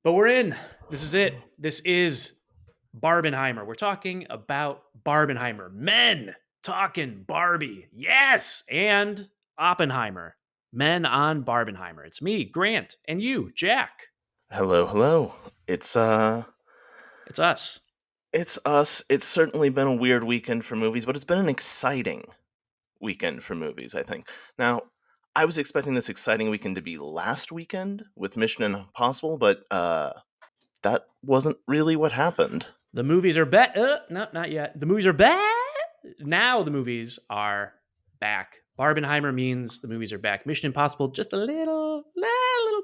But we're in. This is it. This is Barbenheimer. We're talking about Barbenheimer. Men talking Barbie. Yes. And Oppenheimer. Men on Barbenheimer. It's me, Grant, and you, Jack. Hello, hello. It's uh It's us. it's us. It's certainly been a weird weekend for movies, but it's been an exciting weekend for movies, I think. Now, I was expecting this exciting weekend to be last weekend with Mission Impossible, but that wasn't really what happened. The movies are back. No, not yet. The movies are back. Now the movies are back. Barbenheimer means the movies are back. Mission Impossible just a little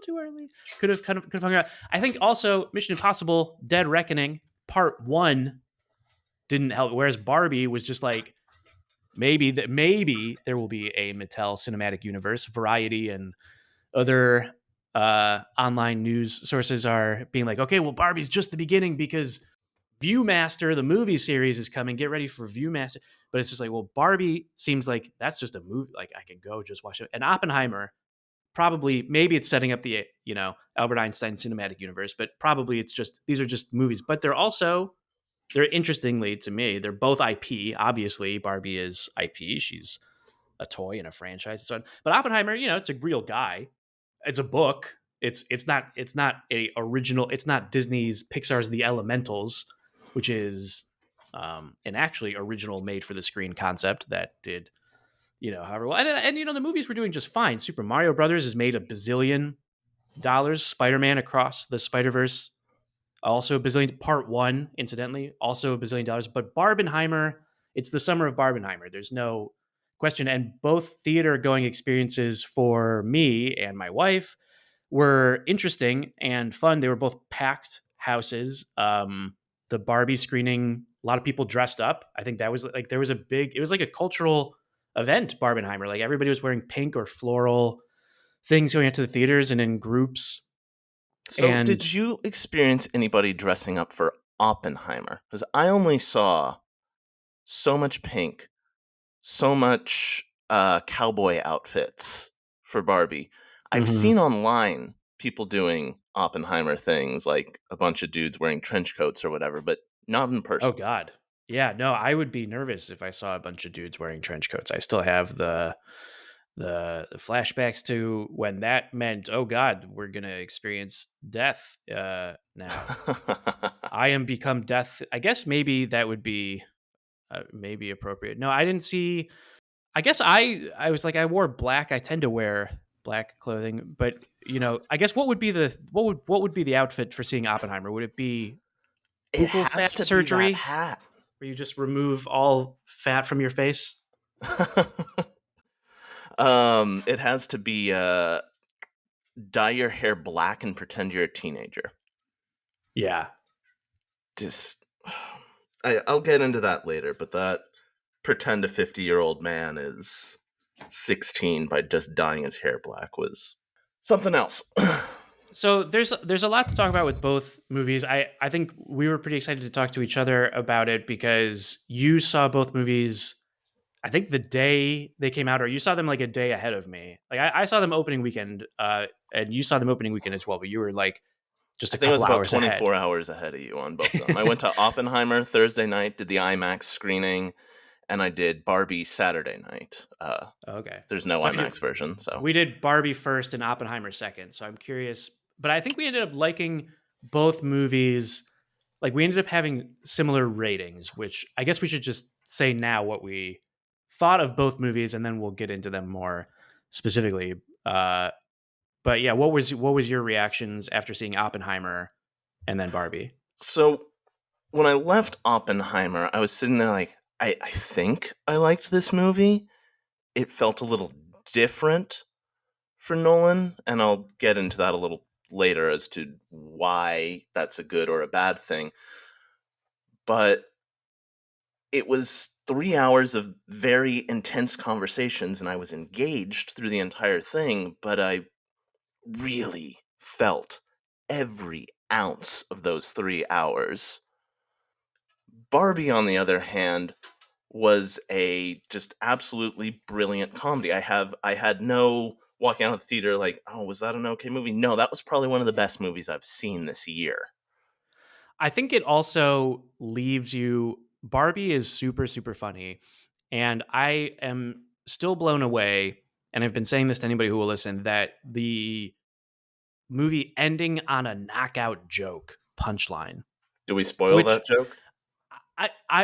too early. Could have hung out. I think also Mission Impossible: Dead Reckoning Part One didn't help. Whereas Barbie was just like maybe there will be a Mattel cinematic universe. Variety and other online news sources are being like, okay, well, Barbie's just the beginning because Viewmaster, the movie series, is coming. Get ready for Viewmaster. But it's just like, well, Barbie seems like that's just a movie. Like I can go just watch it. And Oppenheimer, probably, maybe it's setting up the Albert Einstein cinematic universe, but probably it's just these are just movies. But they're interestingly to me, they're both IP. Obviously, Barbie is IP. She's a toy and a franchise and so on. But Oppenheimer, it's a real guy. It's a book. It's not a original. It's not Disney's Pixar's The Elementals, which is an actually original made for the screen concept that did however well. And the movies were doing just fine. Super Mario Brothers has made $1 billion. Spider Man Across the Spider Verse also a bazillion. Part one, incidentally, also $1 billion. But Barbenheimer, it's the summer of Barbenheimer. There's no question. And both theater going experiences for me and my wife were interesting and fun. They were both packed houses. The Barbie screening, a lot of people dressed up. I think that was like it was like a cultural event. Barbenheimer, like everybody was wearing pink or floral things going out to the theaters and in groups. So, And did you experience anybody dressing up for Oppenheimer? Because I only saw so much pink, so much cowboy outfits for Barbie. I've mhm. seen online people doing Oppenheimer things, like a bunch of dudes wearing trench coats or whatever, but not in Oh person. God, yeah, no, I would be nervous if I saw a bunch of dudes wearing trench coats. I still have the flashbacks to when that meant, oh God, we're gonna experience death now. I am become death. I guess maybe that would be maybe appropriate. No, I didn't see. I guess I was like I wore black. I tend to wear black clothing, but I guess what would be the outfit for seeing Oppenheimer? Would it be It buccal has fat to be that surgery, hat. where you just remove all fat from your face? It has to be dye your hair black and pretend you're a teenager. Yeah, Just, I'll get into that later, but that pretend a 50-year-old man is 16 by just dyeing his hair black was something else. so there's a lot to talk about with both movies. I think we were pretty excited to talk to each other about it because you saw both movies. I think the day they came out, or you saw them like a day ahead of me. Like I saw them opening weekend, and you saw them opening weekend as well. But you were like just I a think I was couple about hours ahead. 24 hours ahead of you on both of them. I went to Oppenheimer Thursday night, did the IMAX screening, and I did Barbie Saturday night. Okay, There's no so I did. IMAX version, so. We did Barbie first and Oppenheimer second. So I'm curious, but I think we ended up liking both movies. Like we ended up having similar ratings, which I guess we should just say now what we thought of both movies, and then we'll get into them more specifically. But yeah, what was your reactions after seeing Oppenheimer and then Barbie? So when I left Oppenheimer, I was sitting there like, I think I liked this movie. It felt a little different for Nolan, and I'll get into that a little later as to why that's a good or a bad thing. But it was 3 hours of very intense conversations, and I was engaged through the entire thing, but I really felt every ounce of those 3 hours. Barbie, on the other hand, was a just absolutely brilliant comedy. I had no walking out of the theater like, oh, was that an okay movie? No, that was probably one of the best movies I've seen this year. I think it also leaves you. Barbie is super, super funny. And I am still blown away. And I've been saying this to anybody who will listen that the movie ending on a knockout joke punchline, Do we spoil which that joke?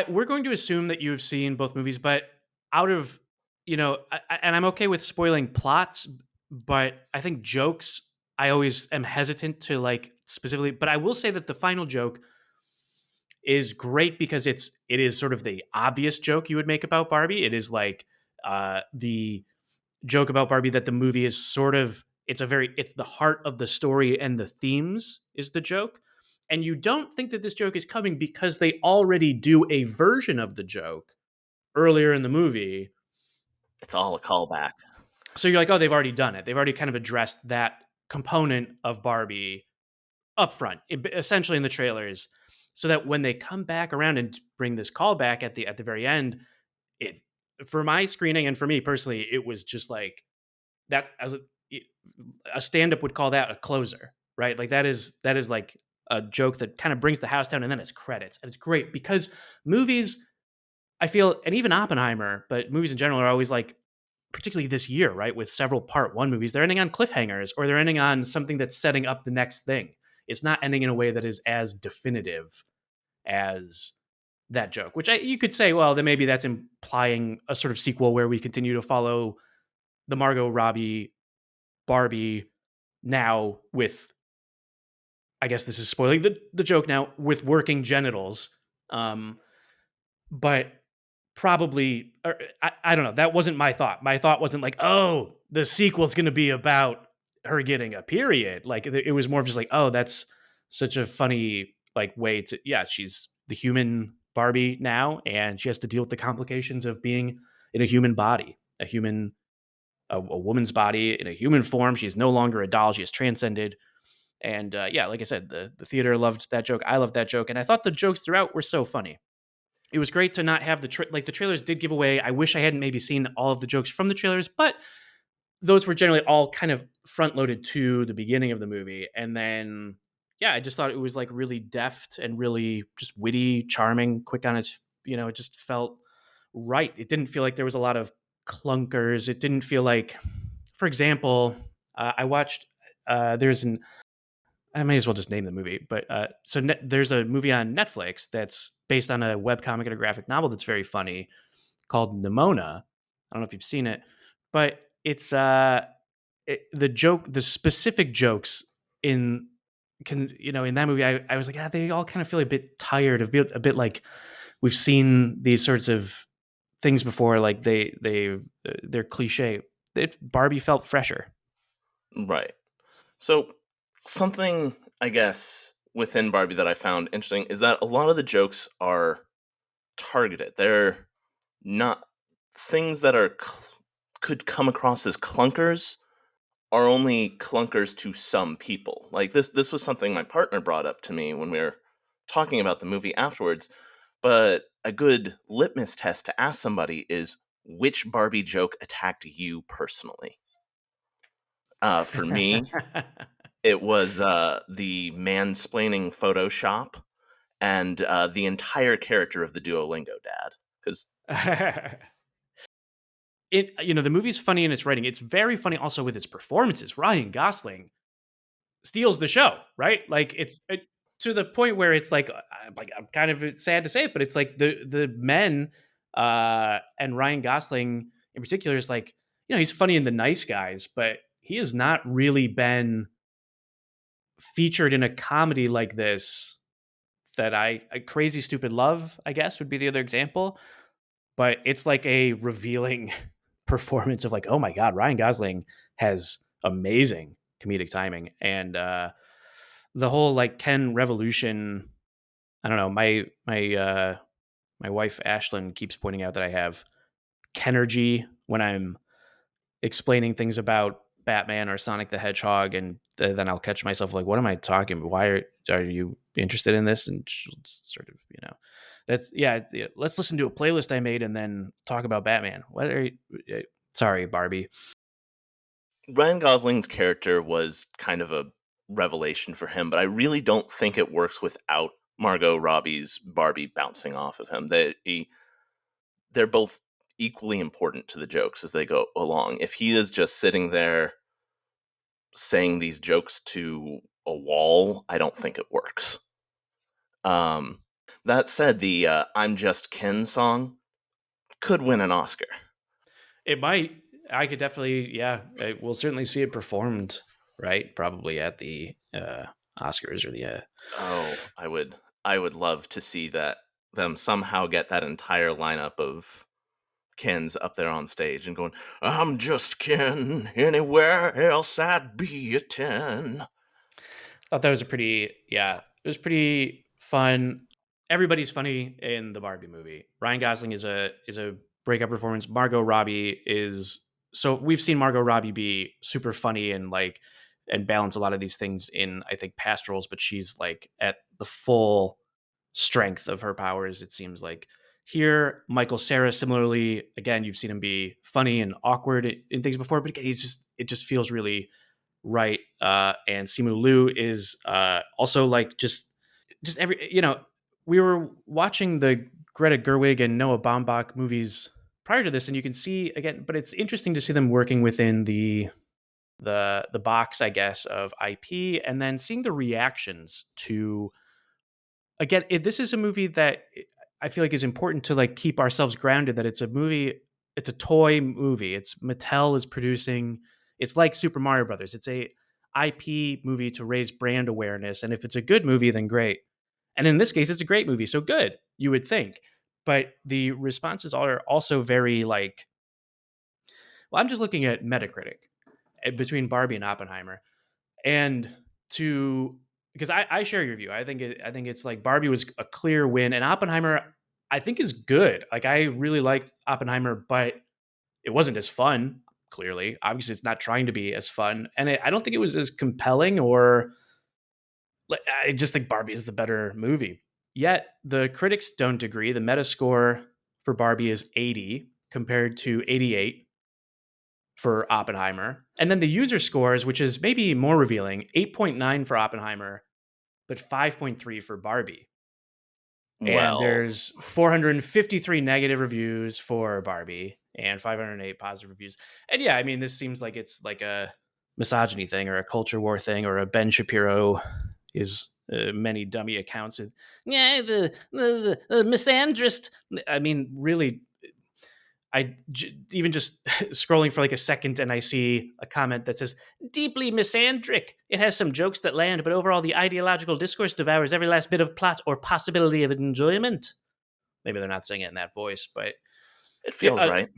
we're going to assume that you have seen both movies, but out of, and I'm okay with spoiling plots, but I think jokes, I always am hesitant to like specifically, but I will say that the final joke is great because it is sort of the obvious joke you would make about Barbie. It is like the joke about Barbie that the movie is sort of it's the heart of the story and the themes is the joke. And you don't think that this joke is coming because they already do a version of the joke earlier in the movie. It's all a callback. So you're like, oh, they've already done it. They've already kind of addressed that component of Barbie up front, essentially in the trailers, so that when they come back around and bring this callback at the very end, it for my screening and for me personally, it was just like that as a stand up would call that a closer, right? Like that is like a joke that kind of brings the house down, and then it's credits, and it's great because movies, I feel, and even Oppenheimer, but movies in general are always like, particularly this year, right, with several part one movies, they're ending on cliffhangers or they're ending on something that's setting up the next thing. It's not ending in a way that is as definitive as that joke, which you could say, well, then maybe that's implying a sort of sequel where we continue to follow the Margot Robbie Barbie now with, I guess this is spoiling the joke now, with working genitals. Um, but probably, I don't know. That wasn't my thought. My thought wasn't like, oh, the sequel's going to be about her getting a period. Like it was more of just like, oh, that's such a funny like way to, yeah, she's the human Barbie now, and she has to deal with the complications of being in a human body, a woman's body in a human form. She is no longer a doll. She has transcended. And yeah, like I said, the theater loved that joke. I loved that joke, and I thought the jokes throughout were so funny. It was great to not have like the trailers did give away. I wish I hadn't maybe seen all of the jokes from the trailers, but those were generally all kind of front loaded to the beginning of the movie. And then, yeah, I just thought it was like really deft and really just witty, charming, quick on its, it just felt right. It didn't feel like there was a lot of clunkers. It didn't feel like, for example, I watched, there's an, I may as well just name the movie, but there's a movie on Netflix that's based on a webcomic and a graphic novel that's very funny called Nimona. I don't know if you've seen it, but it's the specific jokes in in that movie. I was like, they all kind of feel a bit tired, a bit like we've seen these sorts of things before. Like they're cliche. Barbie felt fresher. Right. So, something, I guess, within Barbie that I found interesting is that a lot of the jokes are targeted. They're not things that could come across as clunkers are only clunkers to some people. Like this was something my partner brought up to me when we were talking about the movie afterwards, but a good litmus test to ask somebody is which Barbie joke attacked you personally. For me, it was the mansplaining Photoshop and the entire character of the Duolingo dad. Because The movie's funny in its writing. It's very funny also with its performances. Ryan Gosling steals the show, right? Like to the point where it's like I'm kind of sad to say it, but it's like the men and Ryan Gosling in particular is like, he's funny in The Nice Guys, but he has not really been featured in a comedy like this that Crazy Stupid Love, I guess, would be the other example. But it's like a revealing performance of like, oh my god, Ryan Gosling has amazing comedic timing. And the whole like Ken revolution, I don't know, my wife Ashlyn keeps pointing out that I have Kenergy when I'm explaining things about Batman or Sonic the Hedgehog, and then I'll catch myself like, what am I talking about? Why are you interested in this? And she'll sort of, that's yeah. Let's listen to a playlist I made and then talk about Batman. What are you? Sorry, Barbie. Ryan Gosling's character was kind of a revelation for him, but I really don't think it works without Margot Robbie's Barbie bouncing off of him. They're both equally important to the jokes as they go along. If he is just sitting there saying these jokes to a wall, I don't think it works. Um, that said, the "I'm Just Ken" song could win an Oscar. It might. I could definitely, yeah. We'll certainly see it performed, right? Probably at the Oscars or the. Oh, I would love to see that them somehow get that entire lineup of Kens up there on stage and going, "I'm just Ken. Anywhere else I'd be a 10." Thought that was a pretty, yeah, it was pretty fun. Everybody's funny in the Barbie movie. Ryan Gosling is a breakout performance. Margot Robbie is, so we've seen Margot Robbie be super funny and like and balance a lot of these things in I think past roles, but she's like at the full strength of her powers. It seems like here, Michael Cera similarly. Again, you've seen him be funny and awkward in things before, but again, he's just it just feels really right. And Simu Liu is also like just every we were watching the Greta Gerwig and Noah Baumbach movies prior to this, and you can see again, but it's interesting to see them working within the box, I guess, of IP, and then seeing the reactions to again. This is a movie that I feel like is important to like keep ourselves grounded. That it's a movie, it's a toy movie. It's Mattel is producing. It's like Super Mario Brothers. It's a IP movie to raise brand awareness, and if it's a good movie, then great. And in this case, it's a great movie, so good, you would think. But the responses are also very like, well, I'm just looking at Metacritic between Barbie and Oppenheimer, and to because I share your view. I think it's like Barbie was a clear win, and Oppenheimer I think is good. Like I really liked Oppenheimer, but it wasn't as fun. Clearly, obviously, it's not trying to be as fun, and I don't think it was as compelling or like, I just think Barbie is the better movie. Yet the critics don't agree. The Metascore for Barbie is 80 compared to 88 for Oppenheimer. And then the user scores, which is maybe more revealing, 8.9 for Oppenheimer, but 5.3 for Barbie. And Well, there's 453 negative reviews for Barbie and 508 positive reviews. And yeah, I mean, this seems like it's like a misogyny thing or a culture war thing or a Ben Shapiro is many dummy accounts with, yeah, the misandrist. I mean, really, even just scrolling for like a second and I see a comment that says deeply misandric. It has some jokes that land, but overall the ideological discourse devours every last bit of plot or possibility of enjoyment. Maybe they're not saying it in that voice, but it yeah, feels right.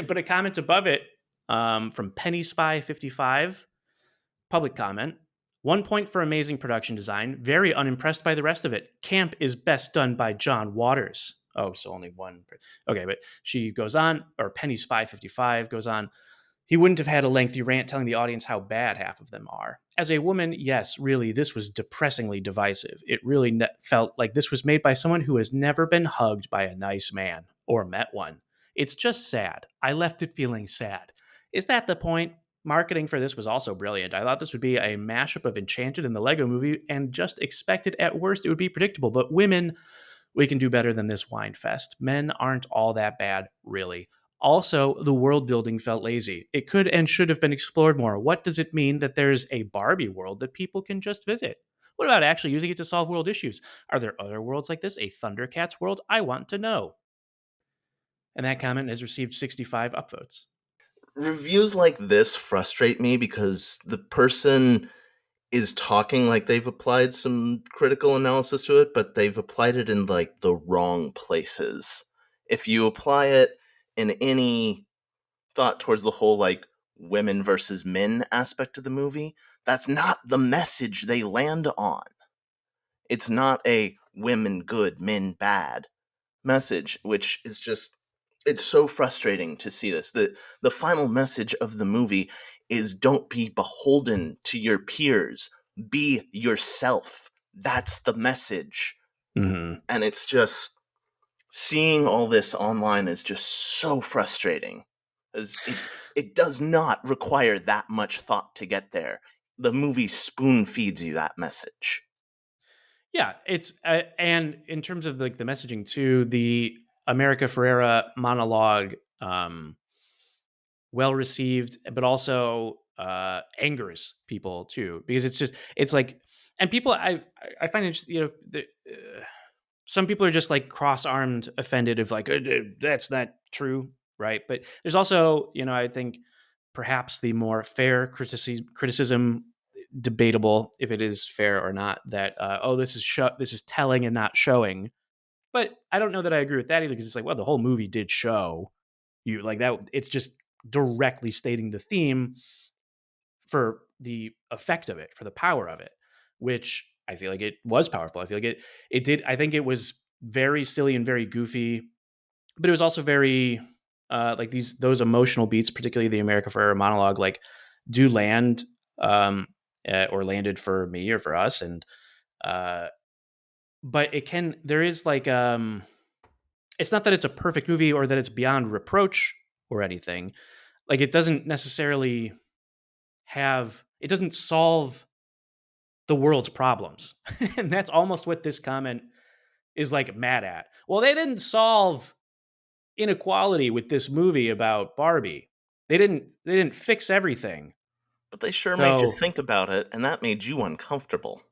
but a comment above it from Penny Spy 55, public comment. 1 point for amazing production design. Very unimpressed by the rest of it. Camp is best done by John Waters. Oh, so only one. Okay, but she goes on, or Penny Spy 55 goes on. He wouldn't have had a lengthy rant telling the audience how bad half of them are. As a woman, yes, really, this was depressingly divisive. It really felt like this was made by someone who has never been hugged by a nice man or met one. It's just sad. I left it feeling sad. Is that the point? Marketing for this was also brilliant. I thought this would be a mashup of Enchanted and the Lego movie, and just expected at worst it would be predictable. But women, we can do better than this wine fest. Men aren't all that bad, really. Also, the world building felt lazy. It could and should have been explored more. What does it mean that there's a Barbie world that people can just visit? What about actually using it to solve world issues? Are there other worlds like this? A Thundercats world? I want to know. And that comment has received 65 upvotes. Reviews like this frustrate me because the person is talking like they've applied some critical analysis to it, but they've applied it in like the wrong places. If you apply it in any thought towards the whole like women versus men aspect of the movie, that's not the message they land on. It's not a women good, men bad message, which is just it's so frustrating to see this. The final message of the movie is don't be beholden to your peers. Be yourself. That's the message. Mm-hmm. And it's just seeing all this online is just so frustrating. As it does not require that much thought to get there. The movie spoon feeds you that message. Yeah, it's and in terms of like the messaging too, the America Ferrera monologue, well received, but also angers people too because it's like, and people I find it, some people are just like cross armed offended of like that's not true, right? But there's also, I think perhaps the more fair criticism, debatable if it is fair or not, that oh, this is telling and not showing. But I don't know that I agree with that either because it's like, well, the whole movie did show you like that. It's just directly stating the theme for the effect of it, for the power of it, which I feel like it was powerful. I feel like it did. I think it was very silly and very goofy, but it was also very like those emotional beats, particularly the America Ferrera monologue, like do land, or landed for me or for us, and uh, but it can. There is like it's not that it's a perfect movie or that it's beyond reproach or anything. Like it doesn't necessarily it doesn't solve the world's problems. And that's almost what this comment is like mad at. Well, they didn't solve inequality with this movie about Barbie. They didn't fix everything. But they sure made you So think about it, and that made you uncomfortable.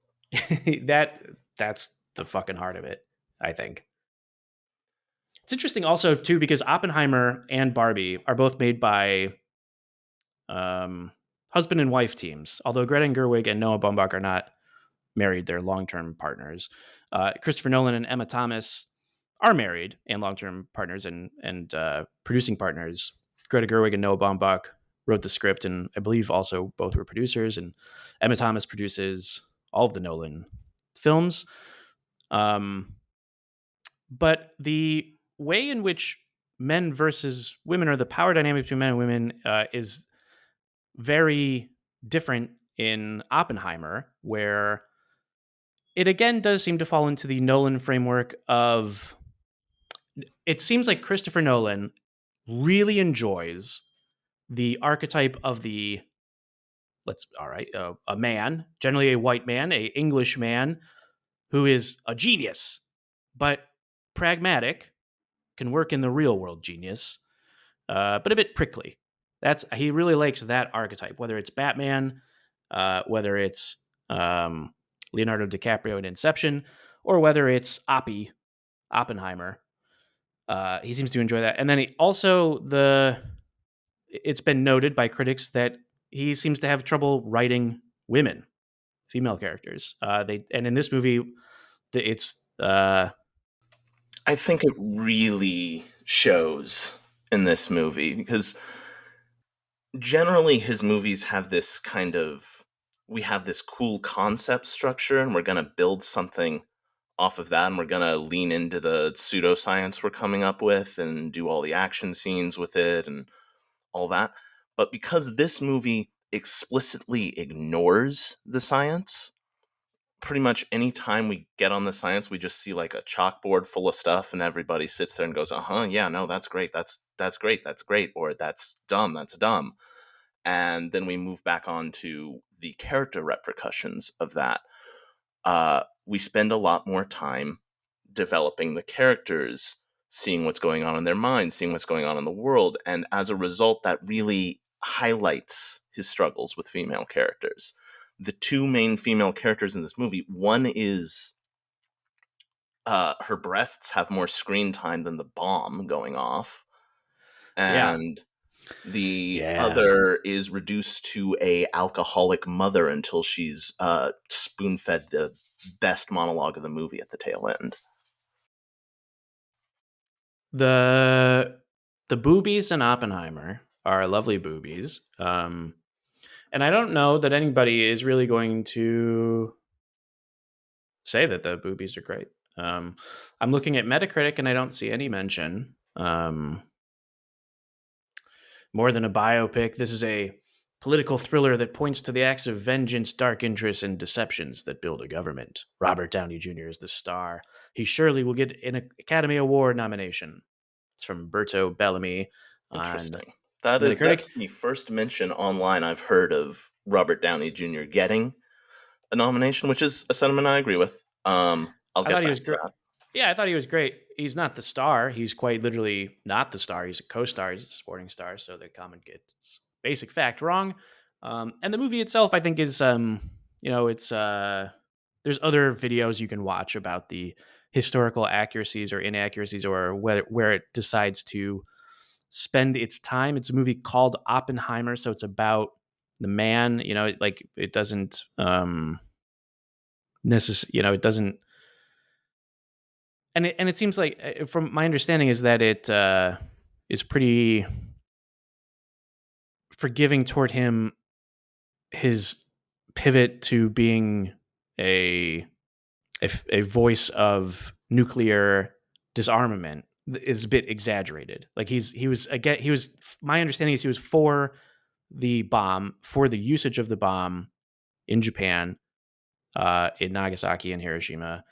that's the fucking heart of it, I think. It's interesting also too because Oppenheimer and Barbie are both made by husband and wife teams. Although Greta Gerwig and Noah Baumbach are not married; they're long-term partners. Christopher Nolan and Emma Thomas are married and long-term partners and producing partners. Greta Gerwig and Noah Baumbach wrote the script, and I believe also both were producers. And Emma Thomas produces all of the Nolan films. Um, but the way in which men versus women, or the power dynamic between men and women, is very different in Oppenheimer, where it again does seem to fall into the Nolan framework of, it seems like Christopher Nolan really enjoys the archetype of the, a man, generally a white man, a English man, who is a genius, but pragmatic, can work in the real world genius, but a bit prickly. He really likes that archetype, whether it's Batman, whether it's Leonardo DiCaprio in Inception, or whether it's Oppenheimer. He seems to enjoy that, and then it's been noted by critics that he seems to have trouble writing female characters. And in this movie, it's I think it really shows in this movie because generally his movies have this kind of, we have this cool concept structure and we're going to build something off of that and we're going to lean into the pseudoscience we're coming up with and do all the action scenes with it and all that. But because this movie explicitly ignores the science, pretty much any time we get on the science, we just see like a chalkboard full of stuff, and everybody sits there and goes, "Uh huh, yeah, no, that's great, that's great, that's great," or that's dumb," and then we move back on to the character repercussions of that. We spend a lot more time developing the characters, seeing what's going on in their minds, seeing what's going on in the world. And as a result, that really highlights his struggles with female characters. The two main female characters in this movie, one is her breasts have more screen time than the bomb going off. yeah, And the yeah. other is reduced to a alcoholic mother until she's spoon fed the best monologue of the movie at the tail end. The boobies in Oppenheimer are lovely boobies. And I don't know that anybody is really going to say that the boobies are great. I'm looking at Metacritic and I don't see any mention. More than a biopic, this is a political thriller that points to the acts of vengeance, dark interests, and deceptions that build a government. Robert Downey Jr. is the star. He surely will get an Academy Award nomination. It's from Berto Bellamy on Interesting. The critic. That's the first mention online I've heard of Robert Downey Jr. getting a nomination, which is a sentiment I agree with. I'll I thought get he back was to great. that. Yeah, I thought he was great. He's not the star. He's quite literally not the star. He's a co-star. He's a supporting star. So the comment gets basic fact wrong. And the movie itself, I think, is it's there's other videos you can watch about the historical accuracies or inaccuracies or where it decides to spend its time. It's a movie called Oppenheimer, so it's about the man. Like it doesn't it doesn't and it seems like from my understanding is that it is pretty forgiving toward him. His pivot to being a a voice of nuclear disarmament is a bit exaggerated. Like he was again he was my understanding is he was for the bomb, for the usage of the bomb in Japan, in Nagasaki and Hiroshima,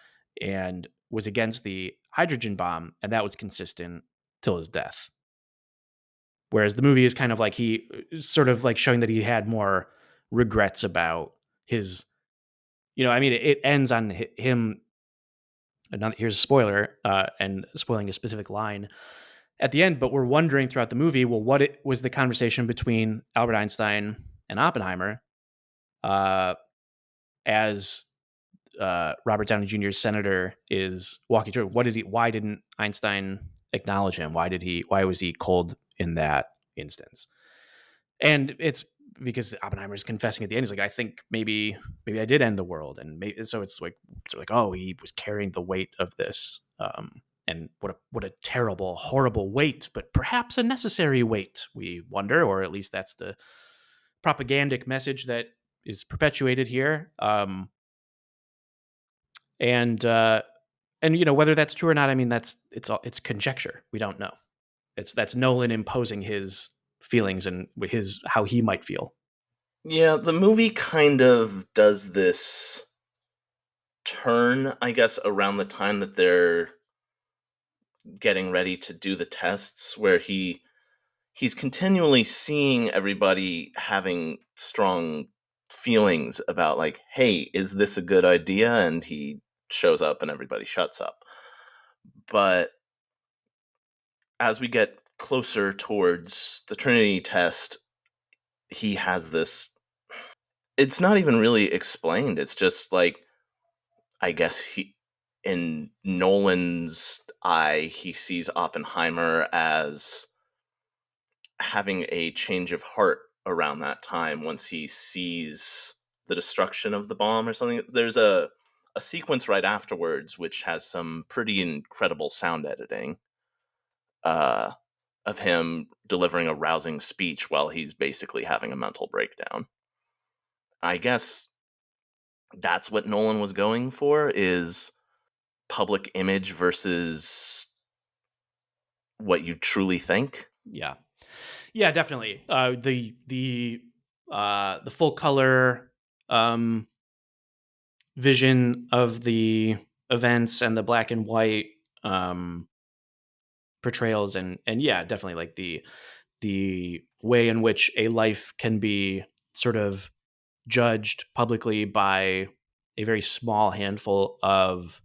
and was against the hydrogen bomb, and that was consistent till his death. Whereas the movie is kind of like he sort of like showing that he had more regrets about his, I mean, it ends on him. Here's a spoiler, and spoiling a specific line at the end, but we're wondering throughout the movie, well, what it was the conversation between Albert Einstein and Oppenheimer, as Robert Downey Jr.'s senator is walking through. Why didn't Einstein acknowledge him? Why was he cold in that instance? And it's because Oppenheimer is confessing at the end. He's like, I think maybe I did end the world. And so it's like, oh, he was carrying the weight of this. And what a terrible, horrible weight, but perhaps a necessary weight, we wonder, or at least that's the propagandic message that is perpetuated here. And whether that's true or not, I mean, it's conjecture. We don't know. That's Nolan imposing his feelings and his how he might feel. Yeah, the movie kind of does this turn, I guess, around the time that they're getting ready to do the tests, where he's continually seeing everybody having strong feelings about, like, hey, is this a good idea? And he shows up and everybody shuts up. But as we get closer towards the Trinity test, he has this. It's not even really explained. It's just like, I guess in Nolan's eye, he sees Oppenheimer as having a change of heart around that time once he sees the destruction of the bomb or something. There's a sequence right afterwards which has some pretty incredible sound editing, uh, of him delivering a rousing speech while he's basically having a mental breakdown. I guess that's what Nolan was going for, is public image versus what you truly think. Yeah, yeah, definitely. The full color vision of the events and the black and white um, portrayals, and yeah, definitely like the way in which a life can be sort of judged publicly by a very small handful of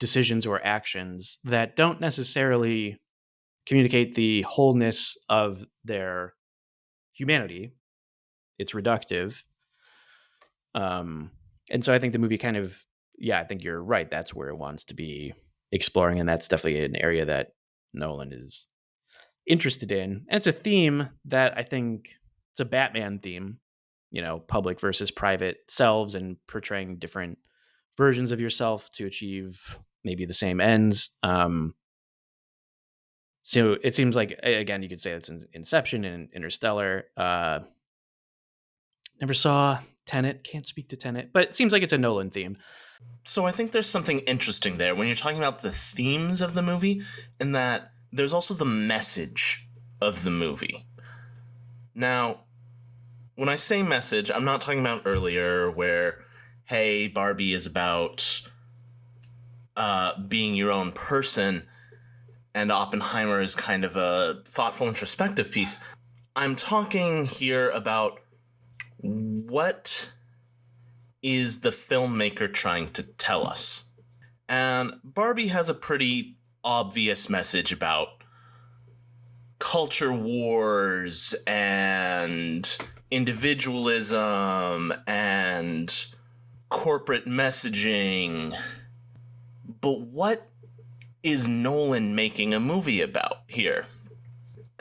decisions or actions that don't necessarily communicate the wholeness of their humanity. It's reductive. Um, and so I think the movie kind of, yeah, I think you're right. That's where it wants to be exploring. And that's definitely an area that Nolan is interested in. And it's a theme that I think it's a Batman theme, public versus private selves and portraying different versions of yourself to achieve maybe the same ends. So it seems like, again, you could say it's in Inception and Interstellar. Never saw Tenet, can't speak to Tenet, but it seems like it's a Nolan theme. So I think there's something interesting there when you're talking about the themes of the movie, in that there's also the message of the movie. Now, when I say message, I'm not talking about earlier where, hey, Barbie is about being your own person, and Oppenheimer is kind of a thoughtful, introspective piece. I'm talking here about what is the filmmaker trying to tell us. And Barbie has a pretty obvious message about culture wars and individualism and corporate messaging. But what is Nolan making a movie about here?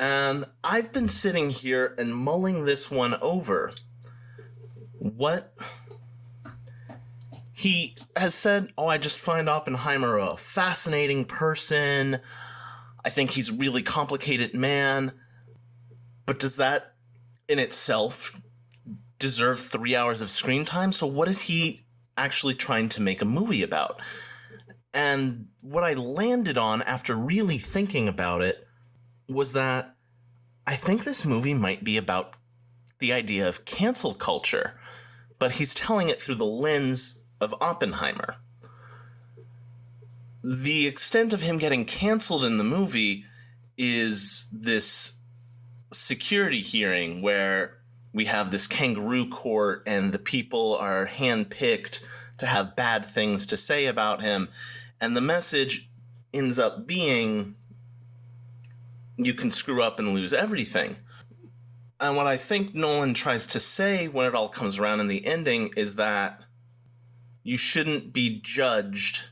And I've been sitting here and mulling this one over. What he has said, I just find Oppenheimer a fascinating person. I think he's a really complicated man. But does that in itself deserve 3 hours of screen time? So what is he actually trying to make a movie about? And what I landed on after really thinking about it was that I think this movie might be about the idea of cancel culture, but he's telling it through the lens of Oppenheimer. The extent of him getting canceled in the movie is this security hearing where we have this kangaroo court and the people are handpicked to have bad things to say about him. And the message ends up being, you can screw up and lose everything. And what I think Nolan tries to say when it all comes around in the ending is that you shouldn't be judged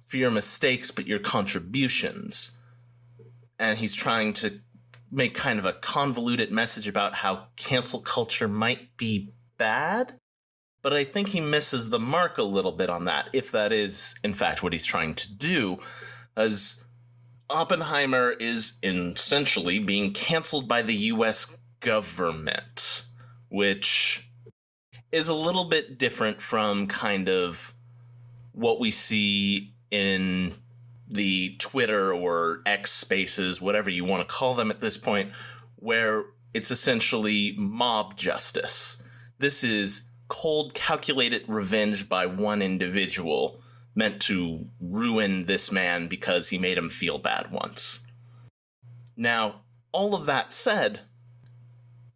for your mistakes, but your contributions. And he's trying to make kind of a convoluted message about how cancel culture might be bad. But I think he misses the mark a little bit on that, if that is, in fact, what he's trying to do. As Oppenheimer is essentially being canceled by the US government, which is a little bit different from kind of what we see in the Twitter or X spaces, whatever you want to call them at this point, where it's essentially mob justice. This is cold, calculated revenge by one individual meant to ruin this man because he made him feel bad once. Now, all of that said,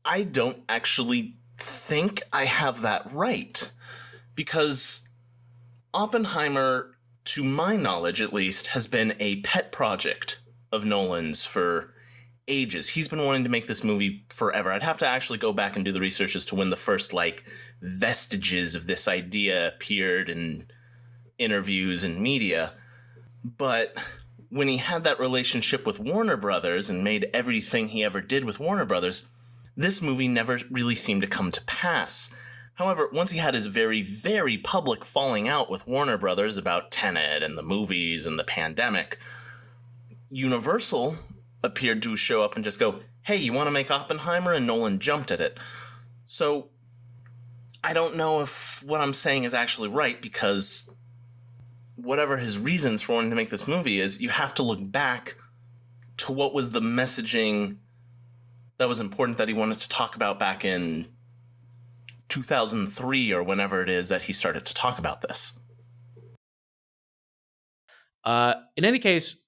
I don't actually think I have that right, because Oppenheimer, to my knowledge at least, has been a pet project of Nolan's for ages. He's been wanting to make this movie forever. I'd have to actually go back and do the research as to when the first, vestiges of this idea appeared in interviews and media. But when he had that relationship with Warner Brothers and made everything he ever did with Warner Brothers, this movie never really seemed to come to pass. However, once he had his very, very public falling out with Warner Brothers about Tenet and the movies and the pandemic, Universal appeared to show up and just go, hey, you want to make Oppenheimer? And Nolan jumped at it. So I don't know if what I'm saying is actually right, because whatever his reasons for wanting to make this movie is, you have to look back to what was the messaging that was important that he wanted to talk about back in 2003 or whenever it is that he started to talk about this. In any case,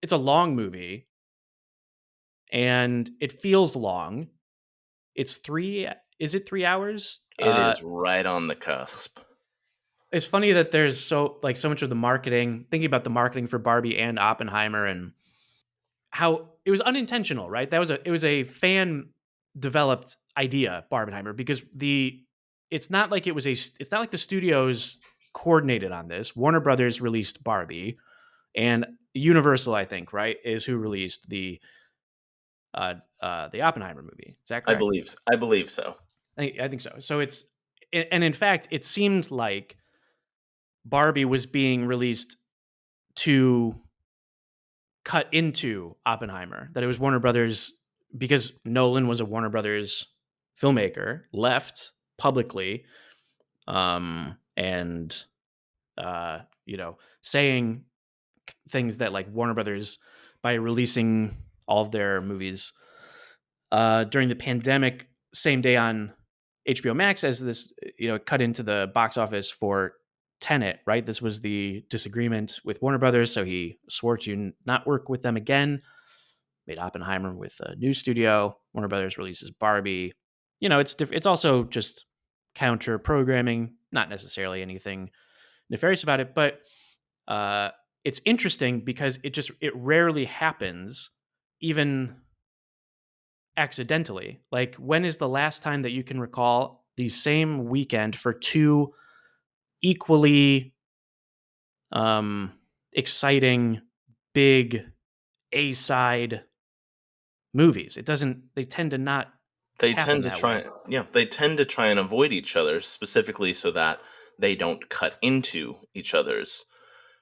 it's a long movie, and it feels long. It's 3 hours? It is right on the cusp. It's funny that there's so much of the marketing, thinking about the marketing for Barbie and Oppenheimer, and how it was unintentional, right? It was a fan developed idea, Barbenheimer, because it's not like the studios coordinated on this. Warner Brothers released Barbie, and Universal, I think, right, is who released the Oppenheimer movie. Is that correct? I believe so. I think so. So and in fact, it seemed like Barbie was being released to cut into Oppenheimer, that it was Warner Brothers, because Nolan was a Warner Brothers filmmaker, left publicly, and saying things that Warner Brothers, by releasing all of their movies during the pandemic, same day on HBO Max as this, cut into the box office for Tenet, right? This was the disagreement with Warner Brothers, so he swore to not work with them again. made Oppenheimer with a new studio. Warner Brothers releases Barbie. It's also just counter programming, not necessarily anything nefarious about it, but uh, it's interesting because it rarely happens, even accidentally. Like, when is the last time that you can recall the same weekend for two equally exciting, big A side movies? It doesn't. They tend to not They happen tend to that way. try, yeah, they tend to try and avoid each other specifically so that they don't cut into each other's.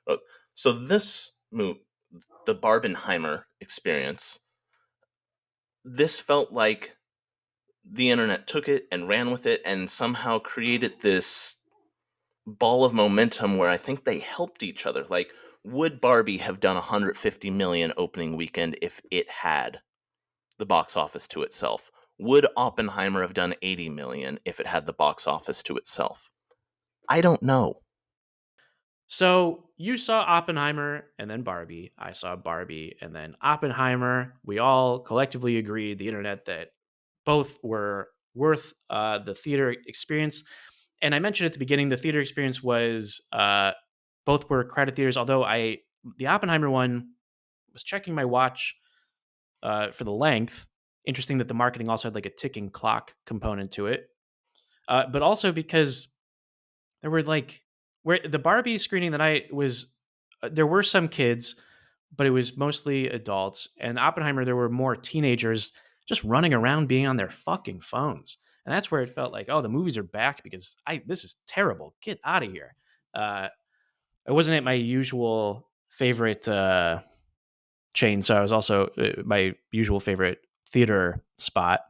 uh, So this move, the Barbenheimer experience, this felt like the internet took it and ran with it and somehow created this ball of momentum where I think they helped each other. Like, would Barbie have done 150 million opening weekend if it had the box office to itself? Would Oppenheimer have done 80 million if it had the box office to itself? I don't know. So you saw Oppenheimer and then Barbie. I saw Barbie and then Oppenheimer. We all collectively agreed, the internet, that both were worth the theater experience. And I mentioned at the beginning, the theater experience was both were crowded theaters. Although the Oppenheimer one, was checking my watch for the length. Interesting that the marketing also had like a ticking clock component to it, but also because there were like, where the Barbie screening that I was, there were some kids, but it was mostly adults. And Oppenheimer, there were more teenagers just running around being on their fucking phones. And that's where it felt like, oh, the movies are back because this is terrible. Get out of here. Uh, I wasn't at my usual favorite chain, so I was also my usual favorite theater spot.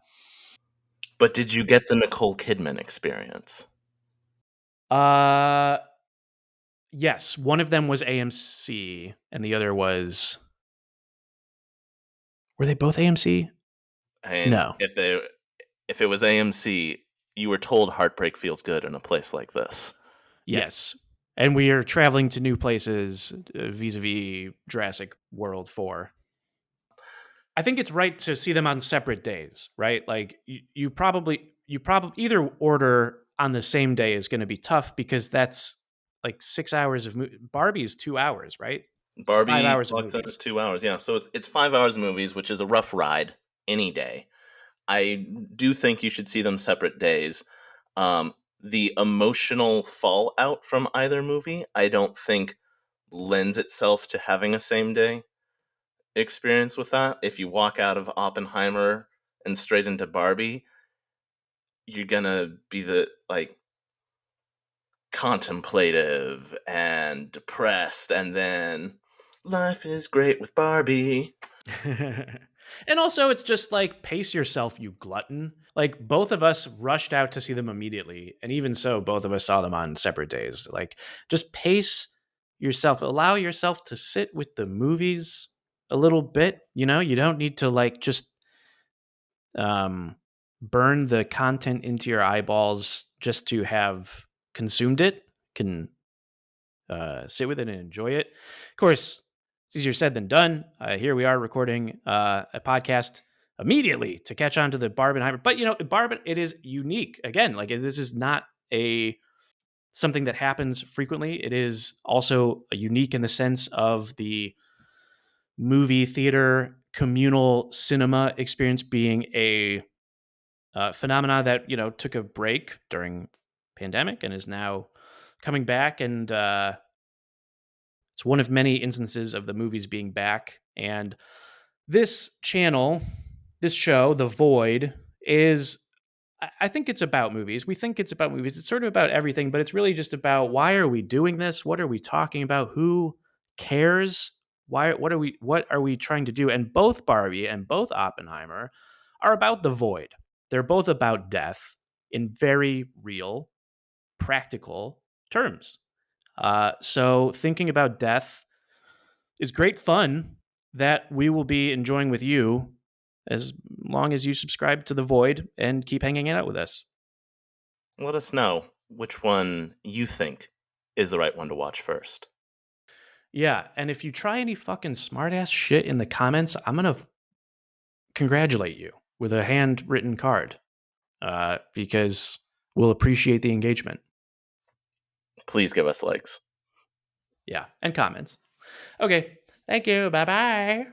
But did you get the Nicole Kidman experience? Uh, yes, one of them was AMC, and the other was, were they both AMC? And No. if it was AMC, you were told heartbreak feels good in a place like this. Yeah. Yes. And we are traveling to new places vis-a-vis Jurassic World 4. I think it's right to see them on separate days, right? Like you probably either order on the same day is going to be tough because that's like 6 hours of Barbie is 2 hours, right? 5 Barbie hours of clocks in at movies. 2 hours. Yeah, so it's 5 hours of movies, which is a rough ride any day. I do think you should see them separate days. Um, the emotional fallout from either movie, I don't think lends itself to having a same day experience with that. If you walk out of Oppenheimer and straight into Barbie, you're gonna be the like contemplative and depressed, and then life is great with Barbie. And also, it's just like, pace yourself, you glutton. Like, both of us rushed out to see them immediately, and even so, both of us saw them on separate days. Like, just pace yourself, allow yourself to sit with the movies a little bit. You don't need to like just um, burn the content into your eyeballs just to have consumed it. Can sit with it and enjoy it. Of course, it's easier said than done. Here we are recording a podcast immediately to catch on to the Barbenheimer. But it is unique. Again, like, this is not a something that happens frequently. It is also unique in the sense of the movie theater communal cinema experience being a phenomena that took a break during pandemic and is now coming back, and it's one of many instances of the movies being back. And this channel, this show, The Void, is, I think it's about movies. We think it's about movies. It's sort of about everything, but it's really just about, why are we doing this? What are we talking about? Who cares? Why? What are we trying to do? And both Barbie and both Oppenheimer are about the void. They're both about death in very real, practical terms. So thinking about death is great fun that we will be enjoying with you, as long as you subscribe to The Void and keep hanging out with us. Let us know which one you think is the right one to watch first. Yeah, and if you try any fucking smartass shit in the comments, I'm gonna congratulate you with a handwritten card because we'll appreciate the engagement. Please give us likes. Yeah, and comments. Okay, thank you. Bye-bye.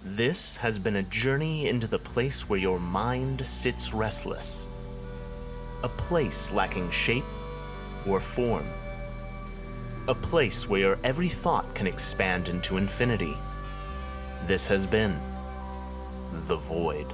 This has been a journey into the place where your mind sits restless. A place lacking shape or form. A place where your every thought can expand into infinity. This has been The Void.